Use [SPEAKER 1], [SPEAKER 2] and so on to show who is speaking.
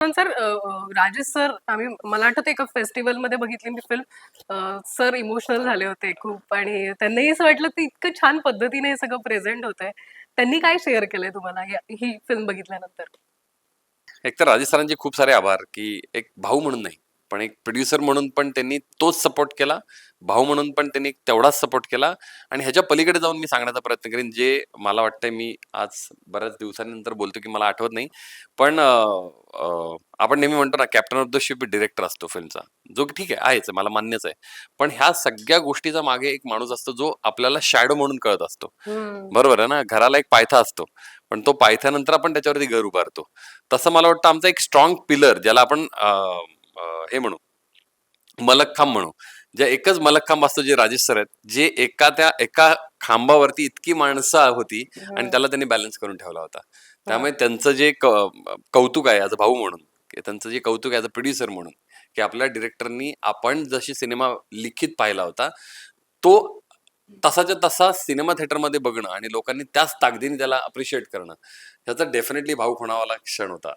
[SPEAKER 1] पण sir Rajesh sir मला आठवतं एका फेस्टिव्हलमध्ये बघितली मी फिल्म. सर इमोशनल झाले होते खूप आणि त्यांनाही असं वाटलं की इतकं छान पद्धतीने हे सगळं प्रेझेंट होतंय. त्यांनी काय शेअर केलंय तुम्हाला ही फिल्म बघितल्यानंतर?
[SPEAKER 2] एकतर राजेश सरांचे खूप सारे आभार की एक भाऊ म्हणून नाही, पण एक प्रोड्युसर म्हणून पण त्यांनी तोच सपोर्ट केला, भाऊ म्हणून पण त्यांनी तेवढाच सपोर्ट केला. आणि ह्याच्या पलीकडे जाऊन मी सांगण्याचा प्रयत्न करेन, जे मला वाटतंय मी आज बऱ्याच दिवसांनंतर बोलतो की मला आठवत नाही. पण आपण नेहमी म्हणतो ना, captain of the ship director असतो फिल्मचा, जो की ठीक आहे, आहेच, मला मान्यच आहे. पण ह्या सगळ्या गोष्टीचा मागे एक माणूस असतो, जो आपल्याला शॅडो म्हणून कळत असतो.
[SPEAKER 1] हम्म.
[SPEAKER 2] बरोबर आहे ना? घराला एक पायथा असतो, पण तो पायथ्यानंतर आपण त्याच्यावरती घर उभारतो. तसं मला वाटतं आमचा एक स्ट्रॉंग पिलर, ज्याला आपण हे म्हणू, मलखांब म्हणू, ज्या एकच मलखांब असतो, जे राजेश सर आहेत, जे एका खांबावरती इतकी माणसं होती आणि
[SPEAKER 1] हम्म.
[SPEAKER 2] त्याला त्यांनी बॅलन्स करून ठेवला होता.
[SPEAKER 1] हा.
[SPEAKER 2] त्यामुळे त्यांचं जे कौतुक आहे ॲज अ भाऊ म्हणून, त्यांचं जे कौतुक आहे ॲज अ प्रोड्युसर म्हणून, की आपल्या डिरेक्टरनी आपण जशी सिनेमा लिखित पाहिला होता, तो तसाच्या तसा सिनेमा थिएटरमध्ये बघणं आणि लोकांनी त्याच ताकदीने त्याला अप्रिशिएट करणं, ह्याचा डेफिनेटली भाऊक होणावाला क्षण होता.